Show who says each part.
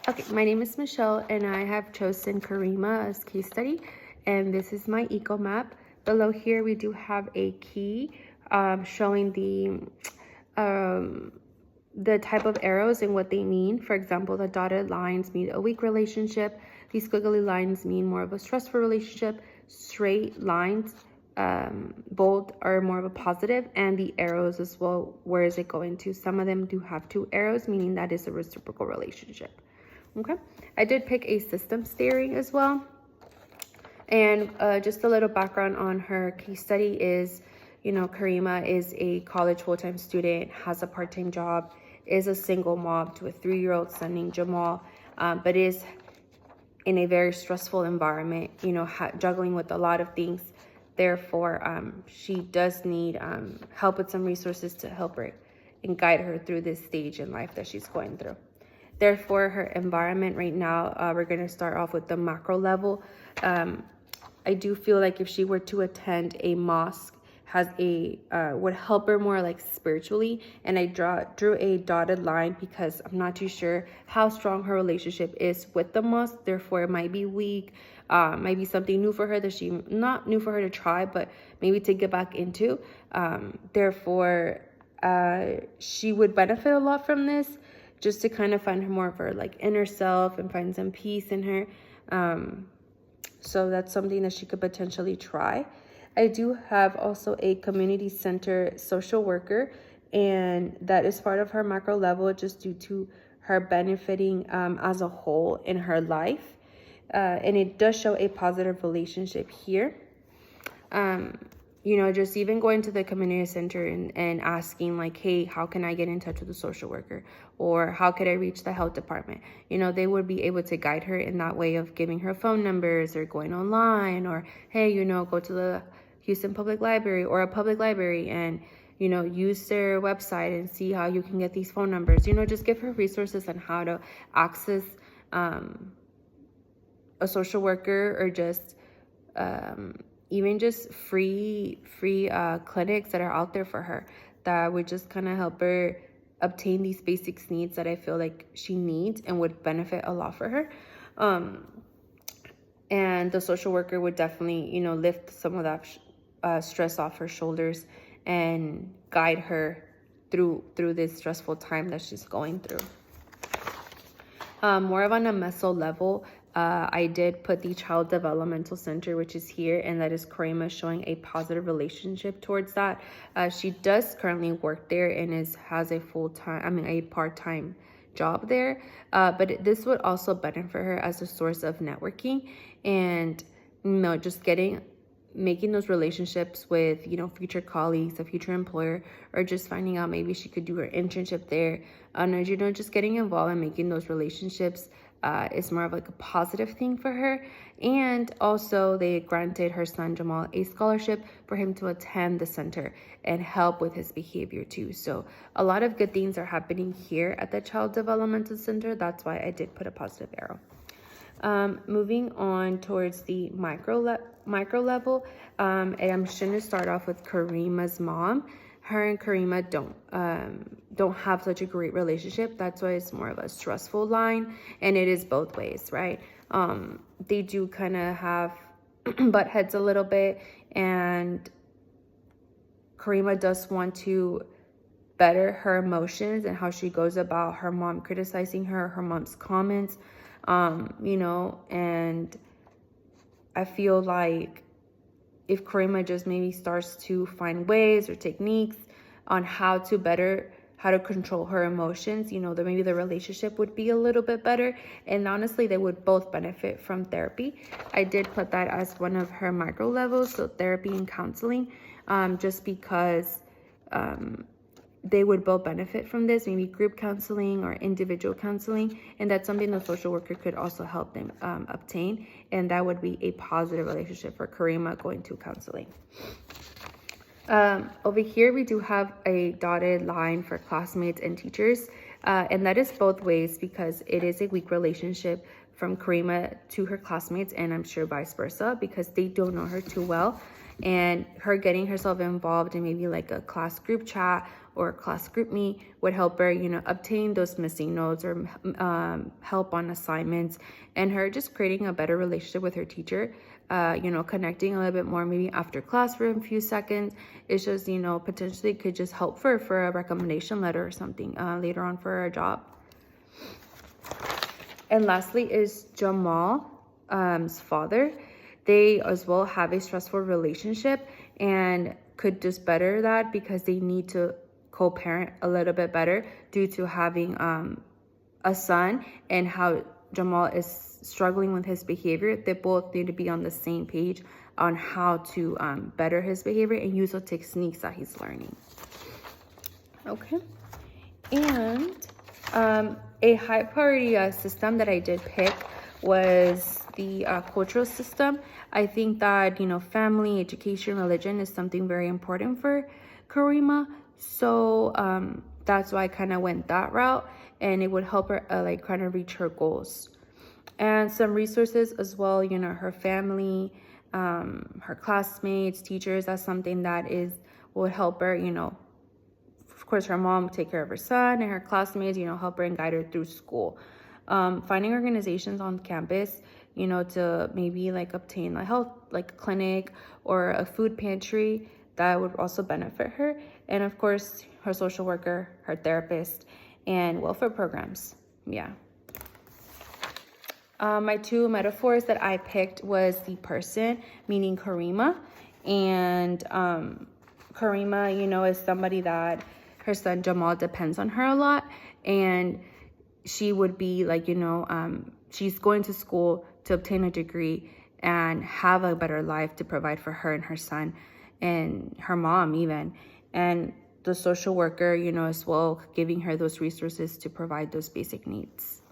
Speaker 1: Okay, my name is Michelle, and I have chosen Karima as case study, and this is my Ecomap. Below here, we do have a key showing the type of arrows and what they mean. For example, the dotted lines mean a weak relationship. These squiggly lines mean more of a stressful relationship. Straight lines, bold, are more of a positive, and the arrows as well, where is it going to? Some of them do have 2 arrows, meaning that is a reciprocal relationship. Okay, I did pick a system steering as well. And just a little background on her case study is, Karima is a college full-time student, has a part-time job, is a single mom to a 3-year-old son named Jamal, but is in a very stressful environment, juggling with a lot of things. Therefore, she does need help with some resources to help her and guide her through this stage in life that she's going through. Therefore, her environment right now, we're going to start off with the macro level. I do feel like if she were to attend a mosque, would help her more like spiritually. And I drew a dotted line because I'm not too sure how strong her relationship is with the mosque. Therefore, it might be weak, might be something new for her that not new for her to try, but maybe to get back into. Therefore, she would benefit a lot from this, just to kind of find her more of her like inner self and find some peace in her. So that's something that she could potentially try. I do have also a community center social worker, and that is part of her macro level just due to her benefiting as a whole in her life. And it does show a positive relationship here. Just even going to the community center and asking like, hey, how can I get in touch with the social worker? Or how could I reach the health department? They would be able to guide her in that way of giving her phone numbers or going online, or, hey, go to the Houston Public Library or a public library and, use their website and see how you can get these phone numbers. Just give her resources on how to access a social worker, or just even just free clinics that are out there for her that would just kind of help her obtain these basic needs that I feel like she needs and would benefit a lot for her. And the social worker would definitely, lift some of that stress off her shoulders and guide her through this stressful time that she's going through. More of on a meso level, I did put the Child Developmental Center, which is here, and that is Karima, showing a positive relationship towards that. She does currently work there and has a part-time job there, but this would also benefit her as a source of networking and, just making those relationships with, future colleagues, a future employer, or just finding out maybe she could do her internship there. And, just getting involved and making those relationships is more of like a positive thing for her. And also they granted her son Jamal a scholarship for him to attend the center and help with his behavior too. So a lot of good things are happening here at the Child Developmental Center. That's why I did put a positive arrow. Moving on towards the micro level, and I'm just going to start off with Karima's mom. Her and Karima don't have such a great relationship. That's why it's more of a stressful line, and it is both ways, right? They do kind of have butt heads a little bit, and Karima does want to better her emotions and how she goes about her mom criticizing her mom's comments. And I feel like if Karima just maybe starts to find ways or techniques on how to control her emotions, that maybe the relationship would be a little bit better. And honestly, they would both benefit from therapy. I did put that as one of her micro levels, so therapy and counseling, just because they would both benefit from this, maybe group counseling or individual counseling. And that's something the social worker could also help them obtain. And that would be a positive relationship for Karima going to counseling. Over here, we do have a dotted line for classmates and teachers. And that is both ways, because it is a weak relationship from Karima to her classmates, and I'm sure vice versa, because they don't know her too well. And her getting herself involved in maybe like a class group chat or class group meet would help her, obtain those missing notes or help on assignments, and her just creating a better relationship with her teacher, connecting a little bit more maybe after class for a few seconds. It's just, potentially could just help for a recommendation letter or something later on for a job. And lastly is Jamal's father. They as well have a stressful relationship and could just better that because they need to co-parent a little bit better due to having a son, and how Jamal is struggling with his behavior. They both need to be on the same page on how to better his behavior and use the techniques that he's learning. Okay. And a high priority system that I did pick was the cultural system. I think that, family, education, religion is something very important for Karima. So that's why I kind of went that route, and it would help her kind of reach her goals. And some resources as well, her family, her classmates, teachers, that's something that would help her, of course, her mom take care of her son, and her classmates, help her and guide her through school. Finding organizations on campus, to maybe obtain a health clinic or a food pantry, that would also benefit her. And of course, her social worker, her therapist, and welfare programs. Yeah. My two metaphors that I picked was the person, meaning Karima. And Karima, is somebody that her son Jamal depends on her a lot. And she would be she's going to school to obtain a degree and have a better life to provide for her and her son and her mom even. And the social worker, as well, giving her those resources to provide those basic needs.